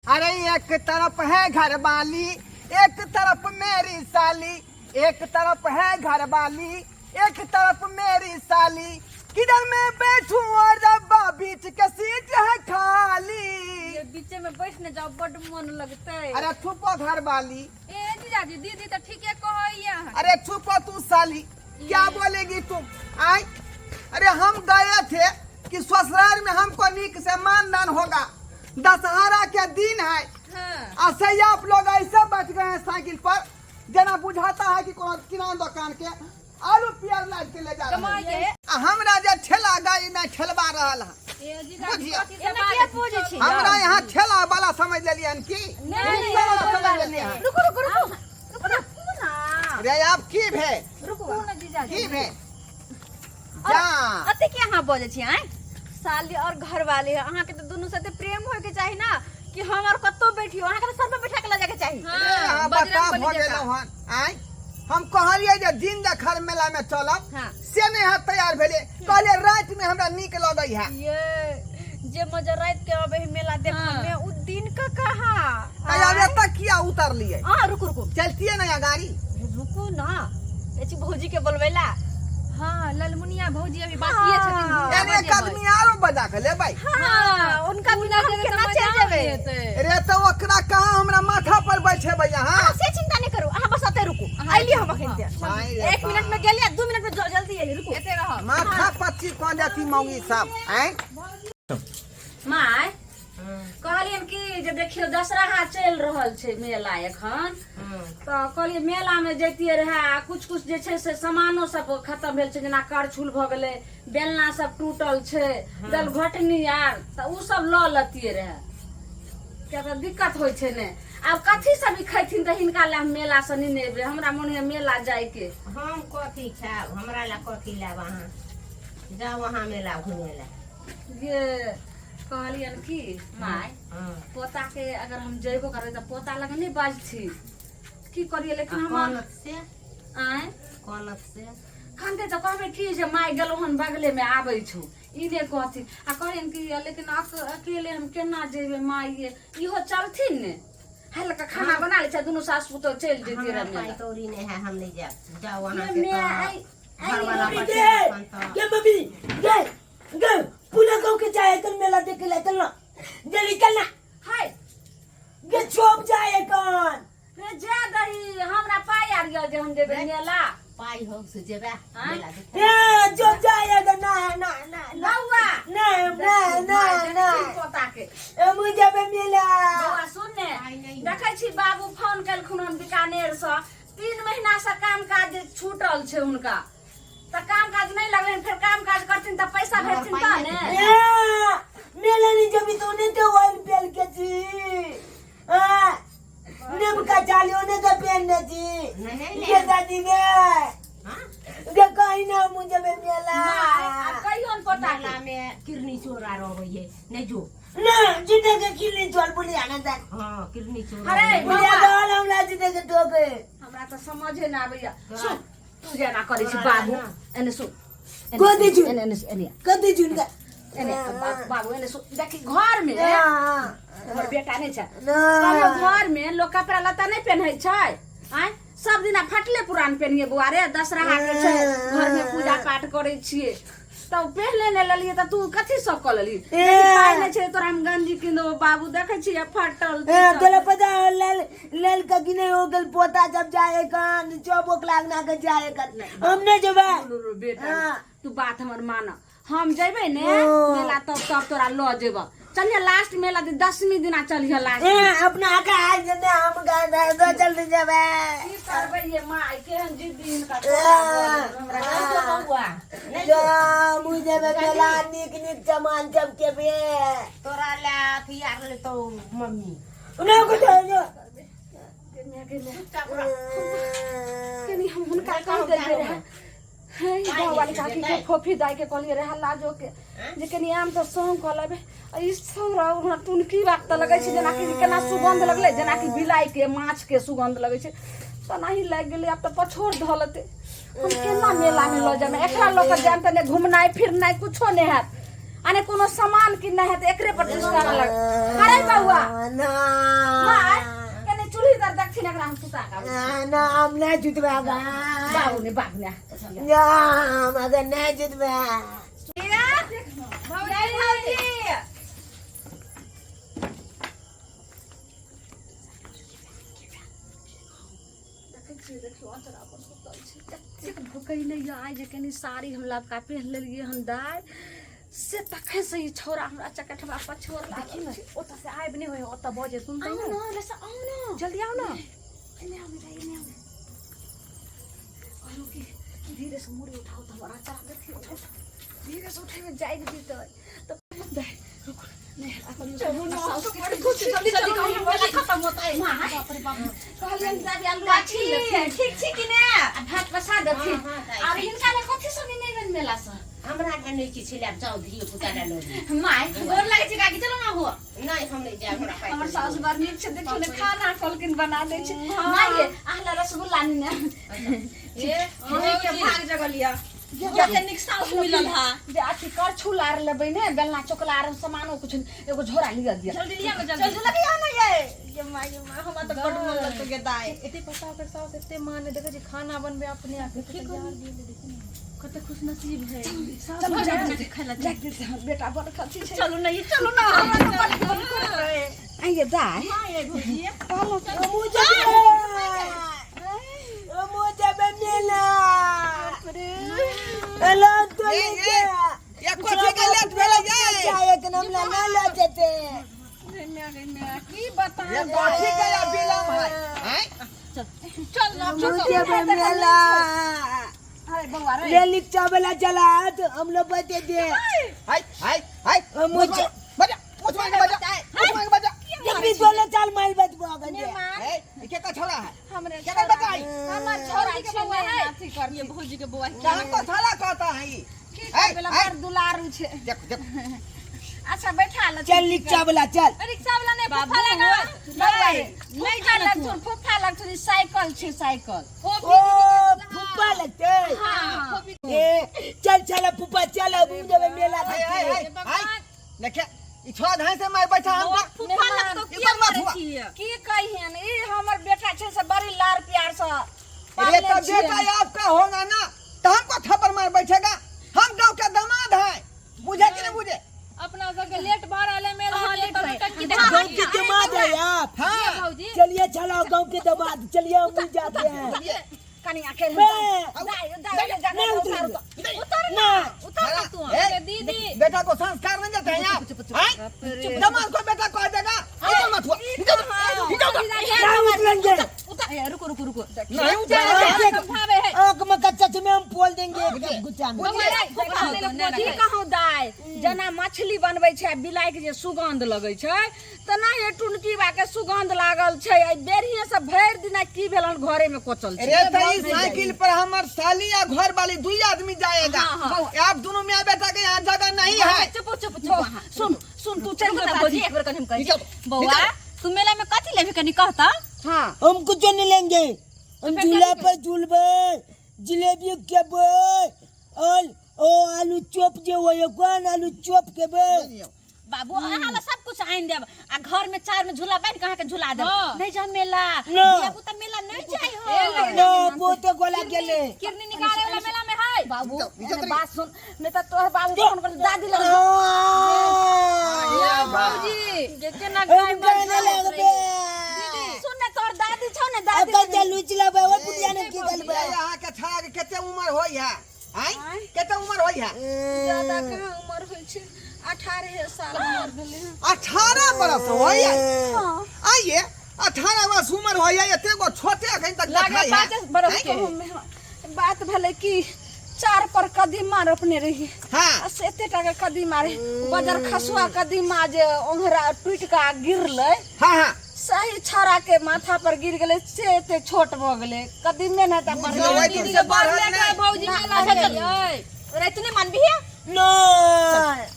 अरे एक तरफ है घर वाली, एक तरफ मेरी साली, एक तरफ है घर वाली, एक तरफ मेरी साली, किधर मैं बैठूं और रब्बा बीच के सीट है खाली। ये बीच में बैठने जाओ बड़ मन लगता है। अरे छुपो घर वाली। ए जीजाजी दीदी तो ठीक है कहैया। अरे छुपो तू साली, क्या बोलेगी तुम? आई अरे हम गए थे कि ससुराल में हमको नीक से मानदान होगा, दशहरा के दिन है। हाँ। ऐसे ही आप लोग ऐसे बैठ गए हैं साइकिल पर, जना बुझाता है कि कौन किराना दुकान के आलू प्याज लाद के ले जा रहे हैं। हमरा जे ठेला गाड़ी में ठेलवा रहल है, ए जीजाजी बुझिए। कथी से बात पूछे छी? हमरा यहाँ ठेला वाला समझ लियन की नहीं समझ लेलिए हैं। रुको ना। रे आप की भे रुको ना जीजाजी। की भे जा अते के यहाँ बजे छी आय? साली और घर वाले अहाँ के तो दोनों साथे प्रेम होय के चाही ना कि हम और कत्तो बैठियो अहाँ के सर पे बैठा के ले जाके चाही। हां बता हो गेलो हन। आई हम कहलिए जे दिन दखर मेला में चलब, हाँ। से नहीं है तैयार भेले, कहले रात में हमरा नीक लगई है। ये जे मजा रात के अबे मेला देखने में उ दिन का कहा अबे तक किया उतर लिए। हां रुको चलती है ना गाड़ी। रुको ना एची भौजी के बोलवेला। हां ललमुनिया भौजी अभी बाकिए छथिन। यानी एक आदमी आरो बजा के ले भाई। हां उनका बिना केना चल जेबे। रे तो ओकरा कहां हमरा माथा पर बैठे भई यहां। से चिंता नहीं करू अहाँ बस अते रुको आइली हम अखन ते 1 मिनट में गेलिए 2 मिनट में जल्दी आइली रुको एते रह माथा पच्ची कौन जाती मौगी सब हैं। माय कहलियन कि जे देखियो दशहरा चल रहल छै मेला एखन तो कहलिए मेला में जैतिए रहे। कुछ जे छै से सामानो सब खत्म भेल छै, जेना करछुल भ गेलै, बेलना सब टूटल छै, दल घटनी यार त उ सब ल लतिए रहे। क्या तो दिक्कत होय छै ने। अब कथी सब खैथिन त हिनका ले मेला से नहीं नेबे। हमरा मन है मेला जाय के। हम कथी खाब, हमरा ला कथी लाब, अहाँ जाओ वहाँ मेला घूमे ला। ये कहलियन की माय पोता के अगर हम जइबो करबै त पोता लग नहीं बाजथी की करिए। लेकिन हम कनक से आय कनक से खनते त कहबे की जे माय गेलो हन बगले में आबै छु ई ने कहथी आ कहलियन की लेकिन अकेले हम केना जेबे माय ये इहो चलथिन ने। हल्का खाना बना ले छ दोनों सास पुतो चल जेती रे पाई कौड़ी नहीं है, हम नहीं जाब। जाओ वहाँ मैं से आई घर वाला ये मम्मी गए पूरा गांव के जाए कल मेला देख ले चलना जल्दी चलना। हाय ये छोप जाए कौन रे जा दही हमरा पाई आर गयो जे हम जेबे मेला पाई हो से जेबे मेला देखे। ये जो जाएगा ना ना ना बउआ ना पोता के मुझे भी मेला। बउआ सुन ने देखै छी बाबू फोन केलखुन हम बीकानेर से 3 महीना से काम काज छूटल छै उनका त काम काज नहीं लगले। फिर काम काज करथिन त पैसा भेटथिन त ने। मेला नहीं जब तो ने तो ऑयल पेल के जी नेम का चालियो ने तो पहनने जी ये दादी ने देखो ही ना मुझे भी मेला अब कहियोन पोता के मेला में किरनी चोरा रहो ये नहीं जो ना जिते के खिली चोर बुली आना तक। हाँ किरनी चोरा। अरे बुलिया गाल हमला जिते के टोके हमरा त समझे ना आबैया। सुन तू जेना करै छी बाबू एने सुन कथी छु एने कथी झुनका एने बाबू एने सुन देखी घर में हमर बेटा नहीं छै कहलो घर में लोग कपड़ा लत्ता नहीं पहनै छै आय सब दिना फटले पुरान पहनिए बुआ रे दशहरा के छै घर में पूजा पाठ करै छिए तो पहले ने ललिए त तू कथी सब क लली पाई नहीं छै तोरा हम गंजी किन दो बाबू देखे छी फटल तोला पता लाल का कि नहीं हो गल पोता जब जाए कन चौबोक लागना के जाए कन हमने जब बेटा तू बात हमर माना हम जेबे ने मेला तब तोरा ल जेबा। चलिए लास्ट मेला 10वीं दिना चलिए लास्ट अपना का आज ने हम गाना तो जल्दी जाबे की करबे ये माय केहन जिद्दी इनका हमरा बउआ जा मुझे मेला निक सामान सब के बे तोरा ला अथी आर ले तो मम्मी उन्हें को दे केनी हम हुनका कह देबे रहे हे बावाली काकी के फोफी दाई के कहलिए रहे लाजो के जे केनी आम तो संग क लेबे ई सौरा हमरा तुन की बात लगे छै जेना कि केना सुगंध लगले जेना कि बिलाई के माछ के सुगंध लगे छै तनाही लाग गेले। अब तो पछोड़ धलते हम केना मेला में ल जामे एकरा लोग के जान तने घुमनाई फिरनाई कुछो नहीं है। अने कोनो सामान किनना है तो एकरे पर डिस्काउंट लग। अरे बउआ ना एकरा हम सुता का ना हम नहीं जुतवागा बाबू ने ना हम अगर नहीं जुतवा भौजी नहीं आए जे कनी साड़ी हम लबका पहन लेलिए हम दाय से तखे से ई छोरा हमरा चकटवा पर छोड़ देखी न ओत से आइब नहीं होय ओत बजे सुन त ना लेसा आओ ना जल्दी आओ ना एने आओ बेटा एने आओ कहलो कि धीरे से मुड़ी उठाओ त हमारा चला देखी धीरे से उठे में जाए दी तो दे रुक नहीं अपन चलो ना जल्दी जल्दी खत्म होता है बाप रे बाप कहलियन दादी आलू ठीक ठीक कि ना भात बसा दथि और हिनका ले कथि सब नहीं बन मेला से हमरा के नहीं की छिला जाओ धियो पुता डालो माय गोर लागे छै काकी चलो ना हो नहीं हम नहीं जाए हमरा हमर सासु बार नीक से देखियो ने खाना कलकिन बना दे छै माय आहला रसगुल्ला नी ने ये के भाग जगलिया जते निक साउस मिलल हा जे आखी कर छुलार लेबै ने बेलना चोकलार सामानो कुछ एगो झोरा लिया दिया जल्दी लिया जल्दी लगे आ ना ये माय हम त बड मन लग के दाई एते पता कर सास एते माने देखे जे खाना बनबे अपने आप तैयार दिए देखी कते खुश नसीब है चलो जाके बेटा बड़ खती छै चलो ना आइए दाई हां ये भौजी मुझे बनेला हेलो तो ये कोठी के लेट भेले जाए एक नाम ला लेते की बता ये कोठी के या बिलम है चल ना मुझे बनेला अरे बउआ रे ले लिप्चा वाला चला तो हम लोग बते दे हाय मुझे बजा मुझ मांग बजा जल्दी बोले चल माइल बत बोगन दे ए के का छोड़ा है हमरे क्या बताई हमर छोरा के बउआ है अथी कर ये भौजी के बुआ क्या को छोड़ा कहता है की बेला बड़ दुलारू छै देख अच्छा बैठा ल चल लिप्चा वाला चल रिक्शा वाला ने फुफा लगा नहीं जाना तू फुफा लग तू साइकिल छै साइकिल ओ फुप्पा लगते हां ए चल फुप्पा चल अब जब मेला देखे देखे ई छोड़ा धाय से मैं बैठा हम फुफा लग तो की करे छिए की कहियन ई हमर बेटा छै से बड़ी लार प्यार से ये तो बेटा आपका होगा ना तो हमको थप्पड़ मार बैठेगा हम गांव के दामाद हैं बुझे कि नहीं बुझे अपना सब के लेट बार आले मेला हाँ, वाले लेट तो है। टंकी गाँव के दामाद है आप हाँ भौजी चलिए चलो गाँव के दामाद चलिए हम भी जाते हैं कनी आके नहीं उतर ना उतर तू ए, दीदी बेटा को संस्कार नहीं देते हैं आप दामाद को बेटा कह देगा इधर मत हुआ नहीं उतरेंगे रुको नहीं उतरेगा भावे है आँख में कच्चा में हम बोल देंगे एकदम गुच्चा में की कहूं दाय जना मछली बनबै छै बिलाई के जे सुगंध लगै छै त ना ये टुनकी बा के सुगंध लागल छै बेरिये से भर दिन की भेलन घरे में कोचल छै अरे तो इस साइकिल पर हमार साली या घर वाली दुई आदमी जाएगा आप दोनों मियां बेटा के यहाँ जगह नहीं है चुप सुन तू चल भौजी एक बार कनी हम कह बउआ तू मेला में कथि लेबे कनी कहता हां हम कुछ नहीं लेंगे हम झूला पर झूलबे जिलेबी खेबे और ओ आलू चॉप जो हो कौन आलू चॉप खेबे बाबू अहाँ सब कुछ आइन देब आ घर में चार में झूला बांध कहाँ के झूला देब नहीं जा मेला ना। बाबू त मेला नहीं जाई हो ना पोते गोला गेले किरनी निकाले वाला मेला में है बाबू बात सुन नहीं तो तोहर बाबू फोन कर दादी लग भौजी जे ना हम कहने लगबे सुन ने तोहर दादी छौ ने दादी अब चलू चला बाबा पुटिया ने की गलबे यहाँ के छड़ा के कितने उम्र होई है कितने उम्र होई है ज्यादा कहां उम्र होय छै 18 साल उम्र भेले 18 बरस होई है आइए 18 वर्ष उम्र होई है एते गो छोटे अखन तक लागे देखा 5 बरस के बात भले कि 4 पर कदीमा रोपने रही हाँ सेते टाके कदीमा रे बजर खसुआ कदीमा जे ओंघरा टूट का गिरले हाँ सही छड़ा के माथा पर गिर गेले से एते छोट भ गेले कदीमे ना ता बढ़ वही गेले तो दीदी के बार बढ़ल लेके नहीं। भौजी मेला चल रतने मन भी है ना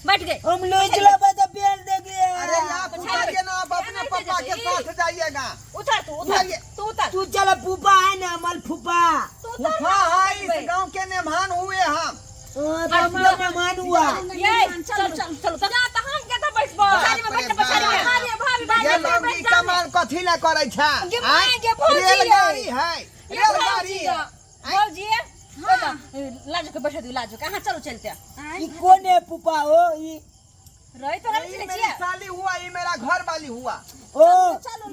बैठ गए हम लो चला बता पेड़ देंगे अरे आप उठाइए ना आप अपने पापा के साथ जाइएगा उतर तू उतर तू चला फूफा है ना हमार फूफा फूफा है इस गांव के मेहमान हुए हम हम लोग मेहमान हुआ ये चल जा त हम के त बैठबो सारी में बैठ पछाड़ी में ये लोग की कमान को कथी ला करे छा गे माय, गे भौजी रे। रेलगाड़ी है रेलगाड़ी भौजी लाजो के बैठे दी लाजो कहाँ चलो चलते ई कौन है पुपा हो ई रही तो नहीं ये चले मेरी छिए साली हुआ ये मेरा घर वाली हुआ ओ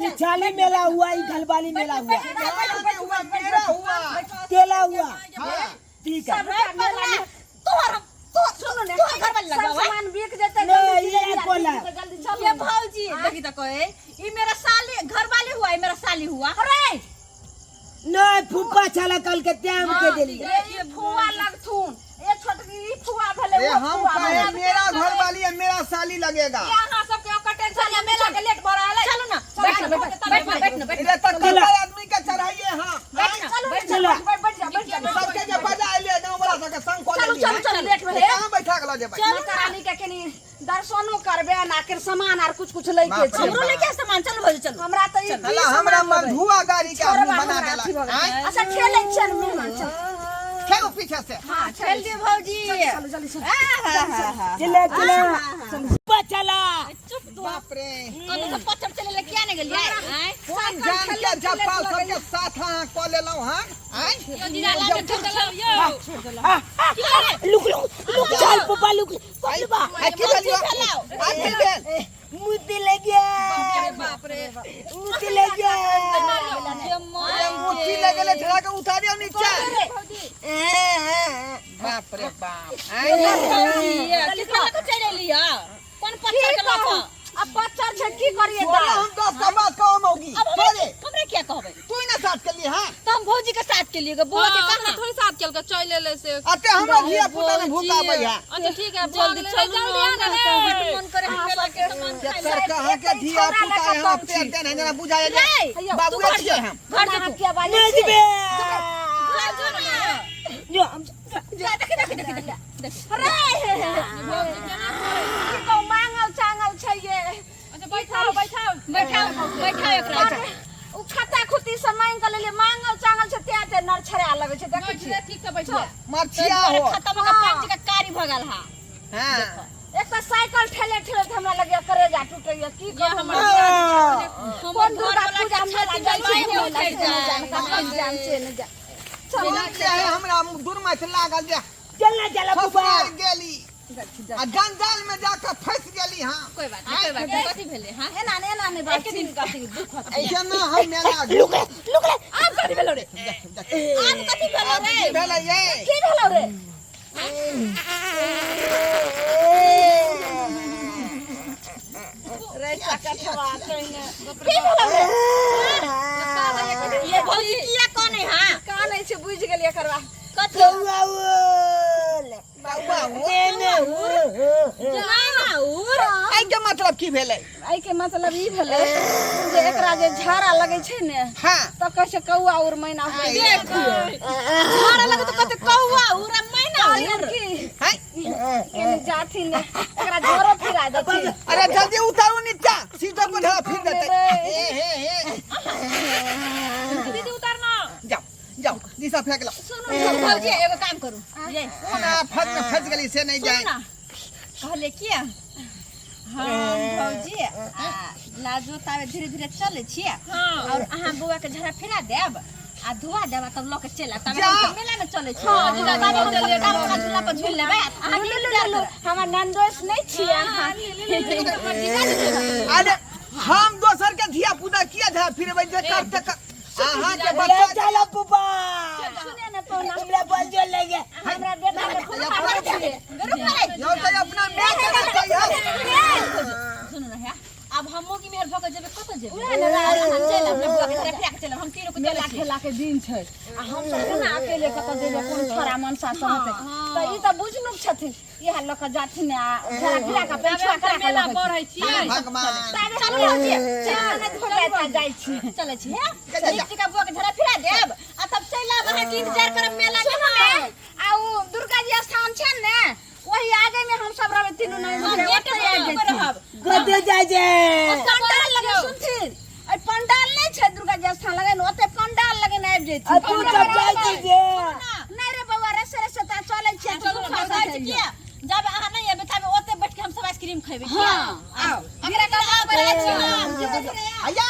ई चाली मेला हुआ ई घलवाली मेला हुआ मेरा हुआ मेरा हुआ तेला हुआ हाँ ठीक है सब मेला तोहर तो सुनो ने घर वाली लगा सामान बिक जेते नहीं, ये बोला। जल्दी चलो ये भौजी देखी तो कहे ई मेरा साली घर वाली हुआ ई मेरा साली हुआ अरे नहीं फुप्पा छला कल के टाइम के देली ये फुआ लगथुन ये छोटकी ई फुआ भले ये हम कहे मेरा घर वाली है मेरा साली लगेगा यहां सब के ओकर टेंशन ले मेला के लेट बड़ा है चलो ना बैठ ना इधर तक चला। आदमी का चढ़ाइए हां चला। बैठ जा सबके जे बजा ले गांव वाला सबके संग को ले चलो लेट में कहां बैठा गेलो जे चल करानी के केनी दर्शनो करबे ना के सामान आर कुछ लेके बाप रे हमरो लेके सामान चल भौजी चल हमरा त ई चला हमरा मधुआ गाड़ी का आदमी बना देला हैं अच्छा खेले छन मेहमान चल खेलो पीछे से हां खेल दे भौजी चलो जल्दी चल चले चले फुप्पा छला बाप रे अब तो पत्थर चले ले क्या ने गेलिए हैं कौन जान के जपाल सबके साथ हां को लेलौ हां हैं यो जीरा लागे चल यो लुक चल पुप्पा लुक बा की लियो आ की भेल मुद्दे ले गया बाप रे मुद्दे ले गया ये मुट्ठी लगले धरा के उतारियो नीचे बाप रे बाप हैं कितना को चले लिया कौन पत्थर के लाखा अब पत्थर से की करिए बोले हम 10 का बात काम होगी बोले हमरे क्या कहबे तू ही ना साथ के लिए हां तो हम भौजी के साथ के लिए बुआ के कहां थोड़ी साथ चल के चल ले से अते हमरा धिया पुता ने भूखा भैया अच्छा ठीक है जल्दी चल आना है मन करे मेला के सामान सर कहां के धिया पुता है हम पे देन है ना बुझाए जे बाबू छिए हम घर जा के आवाज नहीं दिबे जो देख अरे की को मांगल चांगल छै ये अच्छा बैठाओ एकरा उ खाता खुती से मांग के ले मांगल चांगल छै ते नर छरा लगे छै देखै छी ठीक से बैठिए मरछिया हो खत्म का पांच का कारी भगल हा हां एक तो साइकिल ठेले हमरा लगे करेजा टूटैया की ये हमर हमर कोन घर दुर्गा वाला पूजा के मेला छाती जाय जलवाई छै जान से न जा चला के हमरा दूर में से लागल जे चलना चला पुप्पा फसार गेली आ जंजाल में जाकर फंस गेली हां कोई बात नहीं कथी भेले हां एना ने बात दिन कथी दुख ऐसे ना हम मेला लुक ले आप कथी भेलो रे आप कथी भेलो रे भेले ये की भेलो रे रे चकटवा कइने की भेलो रे ये भौजी किया कोन है हां कान है से बुझ गेलिए करवा कथी बाबा ने आई के मतलब की भेले आई के मतलब ई भेले जे एकरा जे झाड़ा लगे छै ने हां त कैसे कौआ और मैना होय देख झाड़ा लगे त कते कौआ और मैना होय की हैं केनी जाथि ने एकरा झोरो फिरा देथि अरे जल्दी उतारो नीचे सीधा पर ढला फिर देते हे दीदी उतारना जाओ जाओ दिशा फेंक लो सुनो भौजी एगो काम करू ये ना फंस गली से नहीं जाए कहले किया हम भौजी लाजो तावे धीरे धीरे चले छिए और अहाँ बुआ के झड़ा फिरा देब आ धुआ देबा तब लोग के चला तब हम मेला में चले छी बाबा झूला पर झूल लेबै अहाँ ले हमर नंदोस नहीं छी अहाँ अरे हम दोसर के धिया पुता किया था फिर जे करते अहाँ के अरे बच्चा चला पुप्पा सुने न तो हमरा बल जो ले गया हमरा बेटा के खूब खबर छिए यो तो अपना मैं करता सुनो न है अब हमो की मेहर भक जेबे कत जेबे हम चल अपने बुआ के फिरा के चल हम तीनों को मेला खेला के दिन छै आ हम सब केना अकेले कत जेबे कोन छोरा मनसा सहते त ई त बुझनु छथिन इहा लक जाथिन आ झरा फिरा के पेछुआ करा के मेला बढ़ै छी भगवान चलो चल न घोड़ा जाय छी चले छी हे टिका बुआ के झरा फिरा देब आ तब चला वहां के इंतजार करब मेला में आ उ दुर्गा जी स्थान छै ने वही आगे में हम सब रहबे तीनों नहीं रहब कते जाय जे पंडाल लगे सुनथिन ए पंडाल नहीं छै दुर्गा जी स्थान लगे न ओते पंडाल लगे न आबि जेथिन तू सब जाय छी जे नहीं रे बउआ रसे ता चले छी चलो जाय छी किया जब अहाँ नहीं आबे तब ओते बैठ के हम सब आइसक्रीम खेबे हां आओ हमरा के आ बड़ा छी आया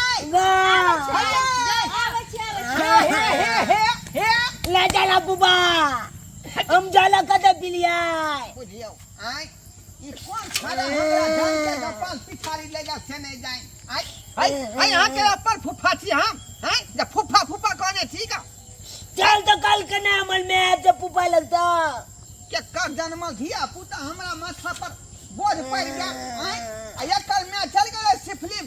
ले जाला बुबा हम जाला कदे पिलिया बुझियो आय ई कोन खाना हमरा जान के गपाल पिछाड़ी ले जा से नहीं जाए आय आय यहां के ऊपर फुफा छी हम हैं जब फुफा फुफा कहने ठीक है चल तो कल के नामल में जब पुपा लगता के कर जन्मल धिया पुता हमरा माथा पर बोझ पड़ गया आय एकर में चल गेले सिफली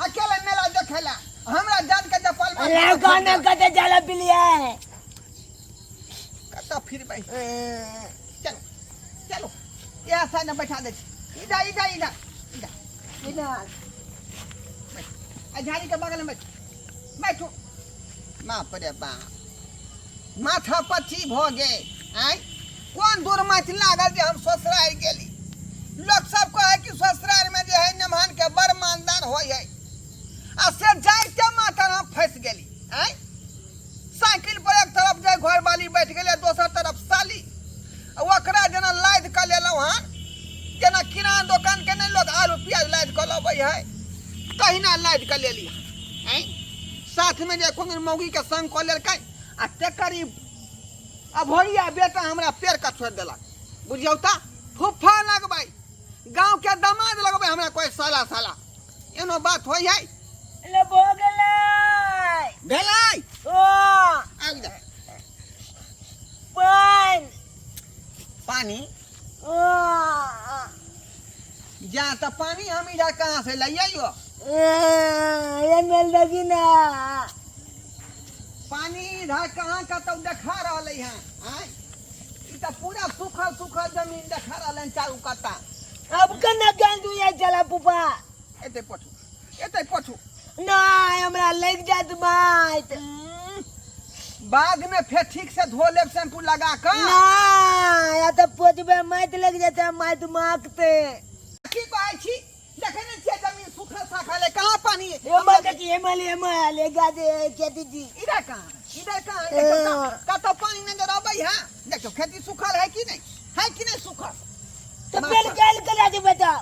अकेले मेला देखेला हमरा जान के जपाल में अरे गाना कदे जाला पिलिया कता फिर भाई चलो चलो यहां साइड में बैठा दे इधर इधर इधर इधर झाड़ी के बगल में बैठो माँ परे बाप माथा पच्ची भ गए आय कौन दूर माछ लागल जे हम ससुराल गेली लोग सब कहे कि ससुराल में जे है नमहन के बड़ मानदान होय है आ से जाय के माथा हम फंस गेली आय साइकिल पर एक तरफ जाय घर वाली बैठ गेले दोसर तरफ साली ओकरा जना लाद क लेलौ हन जना किराना दुकान के नहीं लोग आलू प्याज लाद क लबै है कहिना लाद क लेली हैं साथ में जे कोनो मौगी के संग क लेलकै आ तेकरी अभोरिया बेटा हमरा पेड़ का छोड़ देलक बुझियौ त फुफा लगबै गांव के दामाद लगबै हमरा कोई साला साला एनो बात होय है ले भोगले भेलै ओ आग जा पानी ओ जा त पानी हम इधर कहां से लइयो ये मिल लगी ना पानी इधर कहां का तो देखा रहले हैं आय ई त पूरा सूखल सूखल जमीन देखा रहले चारू कता अब कना गांदू ये चला पुपा एते पछू ना हमरा लग जात मात बाद में फिर ठीक से धो ले शैम्पू लगा कर ना या तो पोतबे मात लग जाता मात माकते की कहै छी देखे न छे जमीन सूखल साखल है कहां पानी है ये मत की ये ले गादे खेती जी इधर कहां का तो पानी नजर आबै है देखो खेती सूखल है कि नहीं सूखल तो बेल गल करा दे बता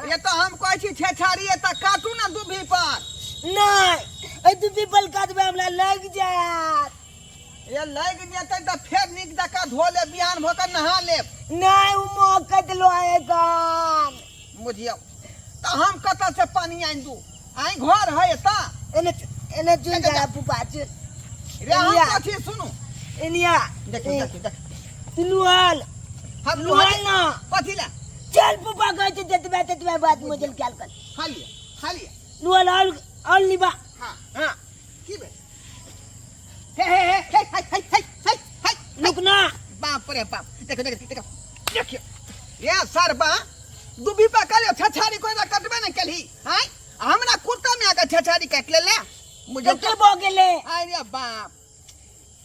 ये तो हम कहै छी छेछारी है त काटू ना दुभी पर नहीं ए तू पीपल काटबे हमरा लग जात ये लग जेतै त फेर निक दका धो ले बिहान भोकर नहा ले नहीं उ मौकत लो आए कान बुझियो त हम कत से पानी आइन दू आई घर है त एने एने चुन जा पुपा चुन रे हम कथि सुनु इनिया देखो तुलुआल हम लुआल ना कथि ला चल पुपा कहते तेतबे बात मुझे ख्याल कर खा लिया लुआल और लिबा हां की बे हे रुकना बाप रे बाप देखो देखियो ये सरबा दुबी पर कलियो छछारी कोई ना कटबे न कली हैं हमरा कुर्ता में आके छछारी काट ले मुझे के बोगेले अरे बाप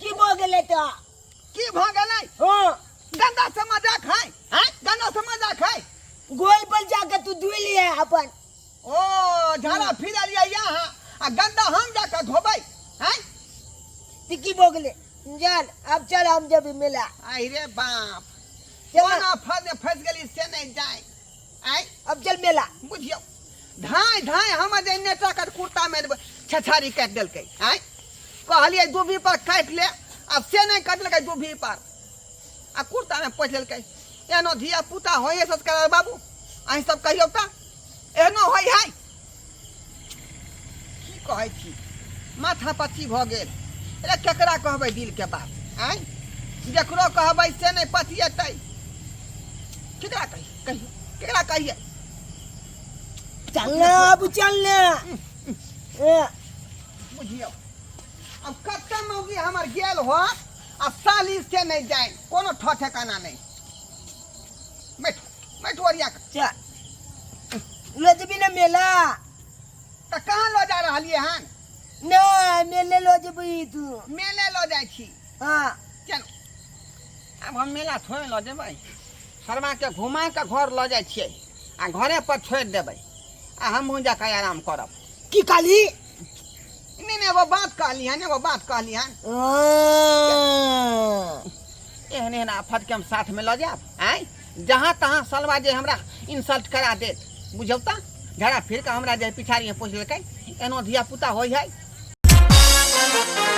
की बोगेले तो की भ गेलै हां गंदा से मजाक है हैं गंदा से मजाक है गोल पर जाके तू धुई लिया अपन ओ झाड़ा फिर लिया यहाँ आ गंदा हम जाकर धोबै हैं टिकी बोगले चल अब चल हम जब मिला अरे बाप चल। कोना फंस गेली से नहीं जाए आई अब चल मेला बुझियो धाय हम जे नेता कर कुर्ता में छछारी काट देलकै आई कहलिए दुभी पर काट ले अब से नहीं काटलकै दुभी पर आ कुर्ता में पोछ लेलकै एनो धिया पुता होय है संस्कार बाबू अहीं सब कहियो त एनो होय है की कहै छी माथा पच्ची भ गेल रे केकरा कहबै दिल के बात आई जकरो कहबै से नहीं पतियतै केकरा कहिए चलना अब चलना बुझियो अब कत्ता मौगी हमर गेल हो आ साली से नहीं जाए कोनो ठिकाना नहीं बैठ ओरिया चल ले जबी ना मेला त कहां लो जा रहलिए हन ना मेले लो जबी तू मेले लो जाय छी हां चलो अब हम मेला थोड़े लो जेबै शर्मा के घुमा के घर लो जाय छियै आ घरे पर छोड़ देबै आ हम हो जाके आराम करब की काली नहीं वो बात कहली हन एहन आफत के हम साथ में लो जाब आय जहाँ तहाँ सलवा जे हमरा इंसल्ट करा दे बुझौ त झड़ा फिर के हमरा जे पिछाड़ी में पूछ लेकै एनो धिया पुता होय है हाँ